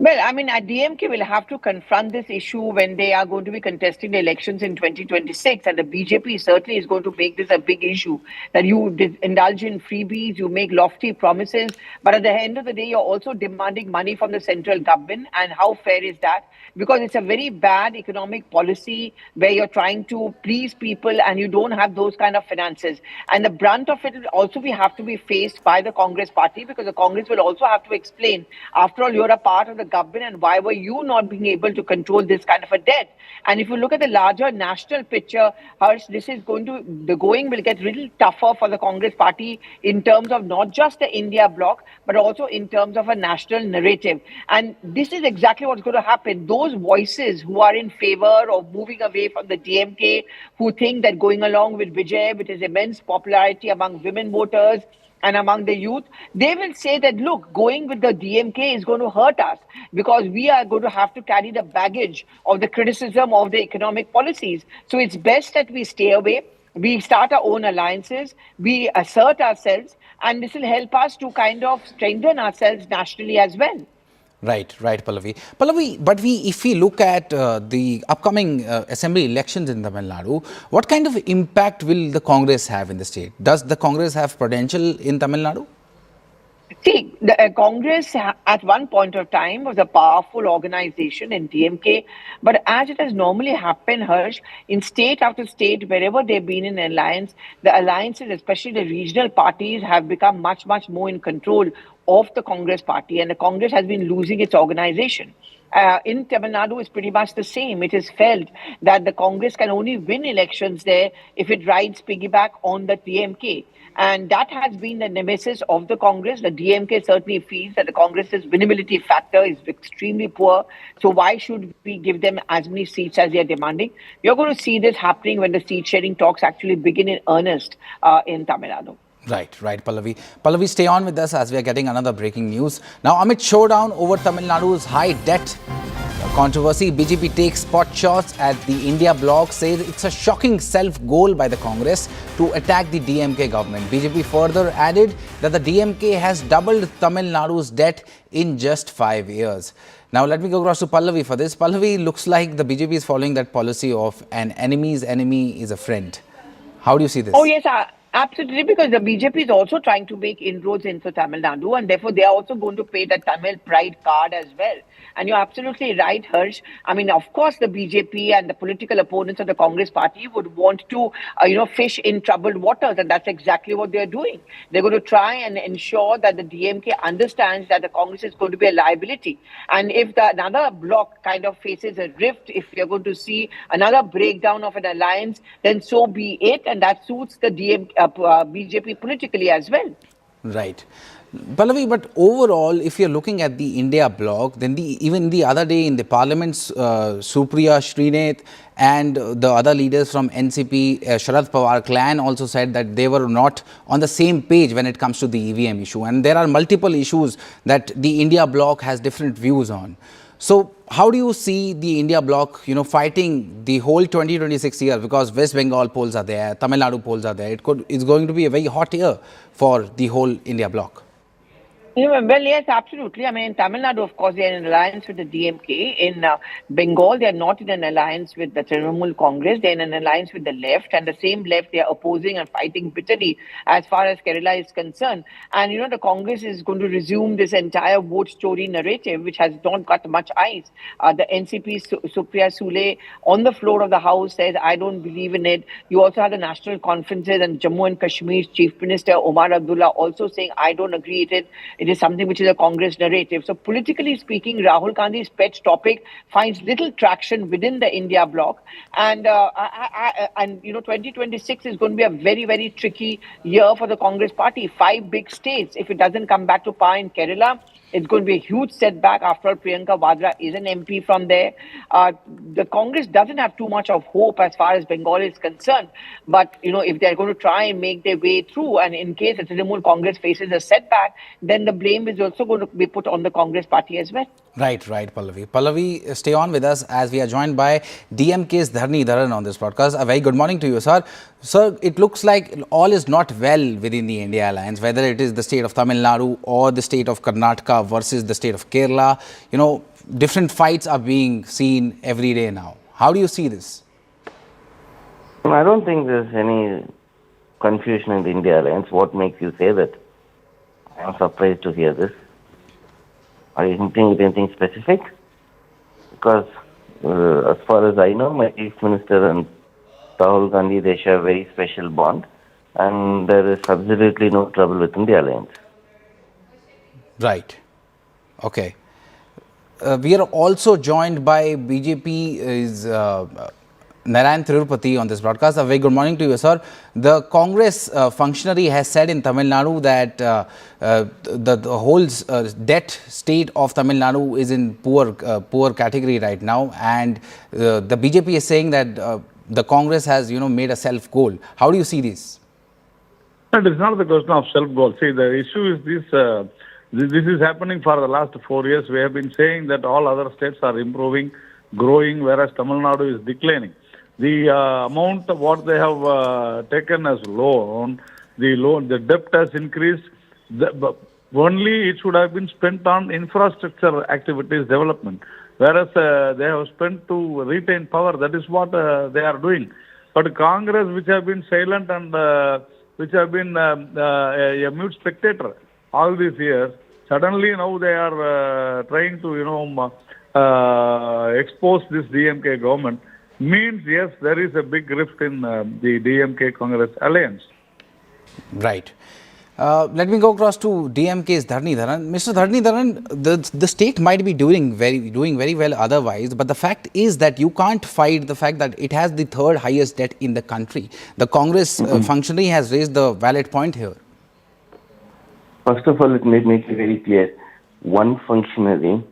Well, I mean, DMK will have to confront this issue when they are going to be contesting the elections in 2026. And the BJP certainly is going to make this a big issue, that you indulge in freebies, you make lofty promises. But at the end of the day, you're also demanding money from the central government. And how fair is that? Because it's a very bad economic policy where you're trying to please people and you don't have those kind of finances. And the brunt of it will also have to be faced by the Congress party, because the Congress will also have to explain, after all, you're a part of the government, and why were you not being able to control this kind of a debt? And if you look at the larger national picture, Harsh, the going will get a little tougher for the Congress party in terms of not just the India bloc, but also in terms of a national narrative. And this is exactly what's going to happen. Those voices who are in favor of moving away from the DMK, who think that going along with Vijay, with his immense popularity among women voters and among the youth, they will say that, look, going with the DMK is going to hurt us because we are going to have to carry the baggage of the criticism of the economic policies. So it's best that we stay away, we start our own alliances, we assert ourselves, and this will help us to kind of strengthen ourselves nationally as well. Right, Pallavi. Pallavi, but if we look at the upcoming assembly elections in Tamil Nadu, what kind of impact will the Congress have in the state? Does the Congress have potential in Tamil Nadu? See, the Congress at one point of time was a powerful organization in DMK, but as it has normally happened, Harsh, in state after state, wherever they've been in alliance, the alliances, especially the regional parties, have become much more in control of the Congress party, and the Congress has been losing its organization. in Tamil Nadu is pretty much the same. It is felt that the Congress can only win elections there if it rides piggyback on the DMK. And that has been the nemesis of the Congress. The DMK certainly feels that the Congress's winnability factor is extremely poor. So why should we give them as many seats as they are demanding? You're going to see this happening when the seat sharing talks actually begin in earnest in Tamil Nadu. Right, Pallavi. Pallavi, stay on with us as we are getting another breaking news. Now, amid showdown over Tamil Nadu's high debt controversy, BJP takes pot shots at the India bloc, says it's a shocking self-goal by the Congress to attack the DMK government. BJP further added that the DMK has doubled Tamil Nadu's debt in just 5 years. Now, let me go across to Pallavi for this. Pallavi, looks like the BJP is following that policy of an enemy's enemy is a friend. How do you see this? Oh, yes, absolutely, because the BJP is also trying to make inroads into Tamil Nadu, and therefore they are also going to play the Tamil pride card as well. And you're absolutely right, Harsh. I mean, of course, the BJP and the political opponents of the Congress party would want to, fish in troubled waters, and that's exactly what they're doing. They're going to try and ensure that the DMK understands that the Congress is going to be a liability. And if another bloc kind of faces a rift, if you're going to see another breakdown of an alliance, then so be it, and that suits the BJP politically as well. Right. Pallavi, but overall, if you're looking at the India bloc, then even the other day in the parliament, Supriya, Srinath and the other leaders from NCP, Sharad Pawar clan also said that they were not on the same page when it comes to the EVM issue. And there are multiple issues that the India bloc has different views on. So how do you see the India bloc, fighting the whole 2026 year? Because West Bengal polls are there, Tamil Nadu polls are there. It's going to be a very hot year for the whole India bloc. Well, yes, absolutely. I mean, in Tamil Nadu, of course, they are in alliance with the DMK. In Bengal, they are not in an alliance with the Trinamool Congress. They are in an alliance with the left, and the same left they are opposing and fighting bitterly as far as Kerala is concerned. And, the Congress is going to resume this entire vote story narrative, which has not got much eyes. The NCP, Supriya Sule, on the floor of the House says, I don't believe in it. You also have the national conferences and Jammu and Kashmir's Chief Minister, Omar Abdullah, also saying, I don't agree with it. It is something which is a Congress narrative. So politically speaking, Rahul Gandhi's pet topic finds little traction within the India bloc. And, 2026 is going to be a very, very tricky year for the Congress party. 5 big states. If it doesn't come back to power in Kerala, it's going to be a huge setback. After all, Priyanka Vadra is an MP from there. The Congress doesn't have too much of hope as far as Bengal is concerned. But, if they're going to try and make their way through, and in case the Trinamool Congress faces a setback, then the blame is also going to be put on the Congress party as well. Right, Pallavi. Pallavi, stay on with us as we are joined by DMK's Dharni Dharan on this podcast. A very good morning to you, sir. Sir, it looks like all is not well within the India alliance, whether it is the state of Tamil Nadu or the state of Karnataka versus the state of Kerala. Different fights are being seen every day now. How do you see this? I don't think there's any confusion in the India alliance. What makes you say that? I'm surprised to hear this. Are you hinting at anything specific? Because as far as I know, my Chief Minister and Rahul Gandhi, they share a very special bond, and there is absolutely no trouble within the alliance. Right. Okay. We are also joined by BJP's Narayan Tirupati on this broadcast. A very good morning to you, sir. The Congress functionary has said in Tamil Nadu that the whole debt state of Tamil Nadu is in poor category right now, and the BJP is saying that the Congress has made a self goal. How do you see this? It is not the question of self goal. See, the issue is this. This is happening for the last 4 years. We have been saying that all other states are improving, growing, whereas Tamil Nadu is declining. The amount of what they have taken as loan, the debt has increased. Only it should have been spent on infrastructure activities development, whereas they have spent to retain power. That is what they are doing. But Congress, which have been silent and which have been a mute spectator all these years, suddenly now they are trying to, expose this DMK government. Means, yes, there is a big rift in the DMK Congress alliance. Right. Let me go across to DMK's Dharni Dharan. Mr. Dharni Dharan, the state might be doing very well otherwise, but the fact is that you can't fight the fact that it has the third highest debt in the country. The Congress functionary has raised the valid point here. First of all, let me make it very clear. One functionary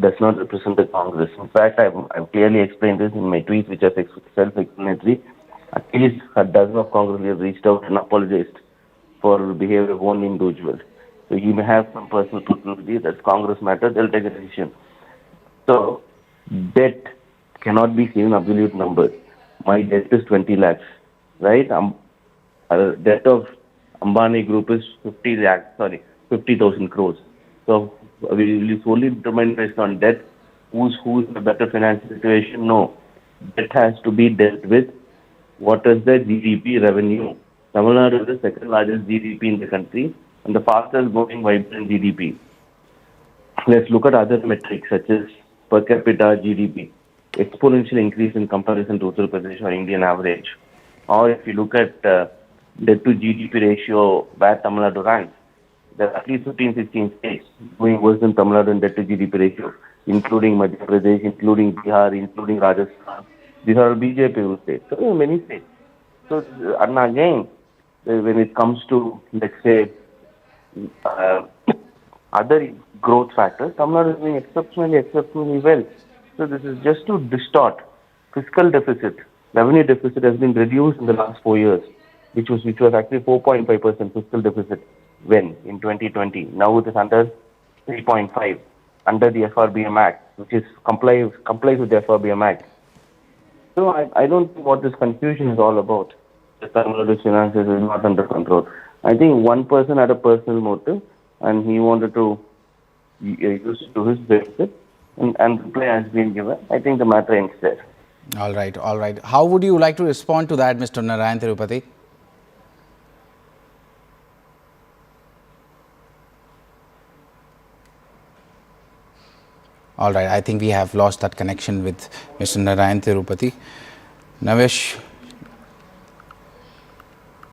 does not represent the Congress. In fact, I've clearly explained this in my tweets, which are self-explanatory. At least a dozen of Congress leaders reached out and apologized for behavior of one individual. So you may have some personal proclivity, that's Congress matter, they'll take a decision. So, debt cannot be seen in absolute numbers. My debt is 20 lakhs, right? Debt of Ambani Group is 50,000 crores. So, we will solely determine based on debt, who's in a better financial situation? No. Debt has to be dealt with. What is the GDP revenue? Tamil Nadu is the second largest GDP in the country and the fastest growing vibrant GDP. Let's look at other metrics such as per capita GDP, exponential increase in comparison to Uttar Pradesh or Indian average. Or if you look at debt to GDP ratio where Tamil Nadu ranks, there are at least 15-16 states doing worse than Tamil Nadu in debt to GDP ratio, including Madhya Pradesh, including Bihar, including Rajasthan. These are BJP states. So many states. So, and again, when it comes to, let's say, other growth factors, Tamil Nadu is doing exceptionally well. So this is just to distort fiscal deficit. Revenue deficit has been reduced in the last 4 years, which was actually 4.5% fiscal deficit when in 2020. Now it is under 3.5 under the FRBM Act, which is complies with the FRBM Act. So I don't know what this confusion is all about. The Tamil Nadu finances is not under control. I think one person had a personal motive and he wanted to use it to his benefit and reply has been given. I think the matter ends there. All right. How would you like to respond to that, Mr. Narayan Tirupati? All right, I think we have lost that connection with Mr. Narayan Tirupati. Navesh,